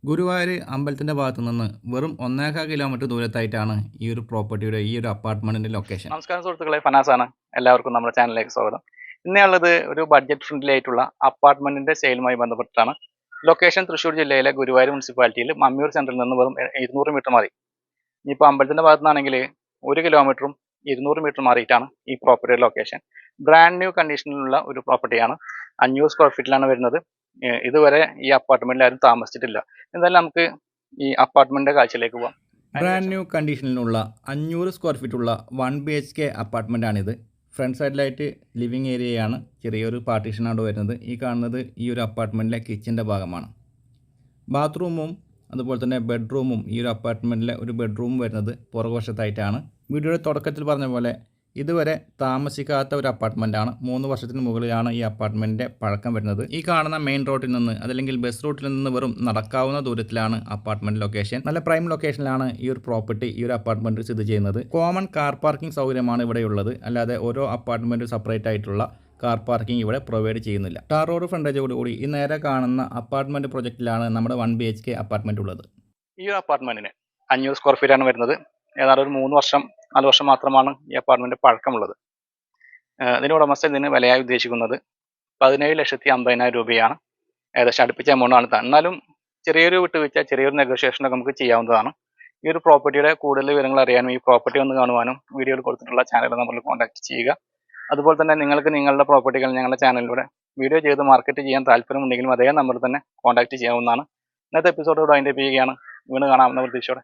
ഗുരുവായൂർ അമ്പലത്തിൻ്റെ ഭാഗത്ത് നിന്ന് വെറും 1.25 കിലോമീറ്റർ ദൂരത്തായിട്ടാണ് ഈ ഒരു പ്രോപ്പർട്ടിയുടെ ഈ ഒരു അപ്പാർട്ട്മെൻറ്റിൻ്റെ ലൊക്കേഷൻ. നമസ്കാരം സുഹൃത്തുക്കളെ, ഫനാസാണ്. എല്ലാവർക്കും നമ്മുടെ ചാനലിലേക്ക് സ്വാഗതം. ഇന്നുള്ളത് ഒരു ബഡ്ജറ്റ് ഫ്രണ്ട്ലി ആയിട്ടുള്ള അപ്പാർട്ട്മെന്റിന്റെ സെയിലുമായി ബന്ധപ്പെട്ടിട്ടാണ്. ലൊക്കേഷൻ തൃശ്ശൂർ ജില്ലയിലെ ഗുരുവായൂർ മുനിസിപ്പാലിറ്റിയിൽ മമ്മിയൂർ സെന്ററിൽ നിന്ന് വെറും 200 മീറ്റർ മാറി. ഇനിയിപ്പോൾ അമ്പലത്തിന്റെ ഭാഗത്തു നിന്നാണെങ്കിൽ 1 കിലോമീറ്ററും 200 മീറ്റർ മാറിയിട്ടാണ് ഈ പ്രോപ്പർട്ടിയുടെ ലൊക്കേഷൻ. ബ്രാൻഡ് ന്യൂ കണ്ടീഷനിലുള്ള ഒരു പ്രോപ്പർട്ടിയാണ്. 500 സ്ക്വയർ ഫീറ്റിലാണ് വരുന്നത്. ഇതുവരെ ഈ അപ്പാർട്ട്മെന്റിൽ ആരും താമസിച്ചിട്ടില്ല. എന്തായാലും നമുക്ക് ഈ അപ്പാർട്ട്മെന്റിന്റെ കാഴ്ചയിലേക്ക് പോകാം. ബ്രാൻഡ് ന്യൂ കണ്ടീഷനിലുള്ള 500 സ്ക്വയർ ഫീറ്റുള്ള 1 BHK അപ്പാർട്ട്മെൻറ്റാണിത്. ഫ്രണ്ട് സൈഡിലായിട്ട് ലിവിങ് ഏരിയയാണ്, ചെറിയൊരു പാർട്ടീഷനാണ് വരുന്നത്. ഈ കാണുന്നത് ഈ ഒരു അപ്പാർട്ട്മെൻറ്റിലെ കിച്ചൻ്റെ ഭാഗമാണ്. ബാത്റൂമും അതുപോലെ തന്നെ ബെഡ്റൂമും ഈ ഒരു അപ്പാർട്ട്മെൻറ്റിലെ ഒരു ബെഡ്റൂം വരുന്നത് പുറകുവശത്തായിട്ടാണ്. വീഡിയോയുടെ തുടക്കത്തിൽ പറഞ്ഞ പോലെ ഇതുവരെ താമസിക്കാത്ത ഒരു അപ്പാർട്ട്മെൻറ്റാണ്. 3 വർഷത്തിന് മുകളിലാണ് ഈ അപ്പാർട്ട്മെൻറ്റിൻ്റെ പഴക്കം വരുന്നത്. ഈ കാണുന്ന മെയിൻ റോഡിൽ നിന്ന് അതല്ലെങ്കിൽ ബസ് റൂട്ടിൽ നിന്ന് വെറും നടക്കാവുന്ന ദൂരത്തിലാണ് അപ്പാർട്ട്മെൻറ്റ് ലൊക്കേഷൻ. നല്ല പ്രൈം ലൊക്കേഷനിലാണ് ഈ ഒരു പ്രോപ്പർട്ടി, ഈ ഒരു അപ്പാർട്ട്മെൻറ്റ് സ്ഥിതി ചെയ്യുന്നത്. കോമൺ കാർ പാർക്കിംഗ് സൗകര്യമാണ് ഇവിടെയുള്ളത്. അല്ലാതെ ഓരോ അപ്പാർട്ട്മെൻറ്റ് സെപ്പറേറ്റ് ആയിട്ടുള്ള കാർ പാർക്കിംഗ് ഇവിടെ പ്രൊവൈഡ് ചെയ്യുന്നില്ല. ടാർ റോഡ് ഫ്രണ്ടേജോടുകൂടി ഈ നേരെ കാണുന്ന അപ്പാർട്ട്മെൻറ്റ് പ്രൊജക്റ്റിലാണ് നമ്മുടെ 1 BHK അപ്പാർട്ട്മെൻറ്റ് ഉള്ളത്. ഈ ഒരു അപ്പാർട്ട്മെന്റിന് 500 സ്ക്വയർ ഫീറ്റ് ആണ് വരുന്നത്. ഏതാണ്ട് ഒരു 4 വർഷം മാത്രമാണ് ഈ അപ്പാർട്ട്മെന്റ് പഴക്കമുള്ളത്. ഇതിന് ഉടമസ്ഥൻ ഇതിന് വിലയായി ഉദ്ദേശിക്കുന്നത് 17,50,000 രൂപയാണ്. ഏകദേശം അടുപ്പിച്ച എമൗണ്ട് ആണ്. എന്നാലും ചെറിയൊരു വിട്ടുവീഴ്ച, ചെറിയൊരു നെഗോഷിയേഷനൊക്കെ നമുക്ക് ചെയ്യാവുന്നതാണ്. ഈ ഒരു പ്രോപ്പർട്ടിയുടെ കൂടുതൽ വിവരങ്ങൾ അറിയാനും ഈ പ്രോപ്പർട്ടി ഒന്ന് കാണുവാനും വീഡിയോയിൽ കൊടുത്തിട്ടുള്ള ചാനൽ നമ്പറിൽ കോൺടാക്ട് ചെയ്യുക. അതുപോലെ തന്നെ നിങ്ങൾക്ക് നിങ്ങളുടെ പ്രോപ്പർട്ടികൾ ഞങ്ങളുടെ ചാനലിലൂടെ വീഡിയോ ചെയ്ത് മാർക്കറ്റ് ചെയ്യാൻ താല്പര്യമുണ്ടെങ്കിലും അതേ നമ്പറിൽ തന്നെ കോൺടാക്ട് ചെയ്യാവുന്നതാണ്. ഇന്നത്തെ എപ്പിസോഡ് ഇവിടെ വൈൻഡപ്പ് ചെയ്യുകയാണ്. വീണ്ടും കാണാവുന്ന പ്രതീക്ഷയോടെ.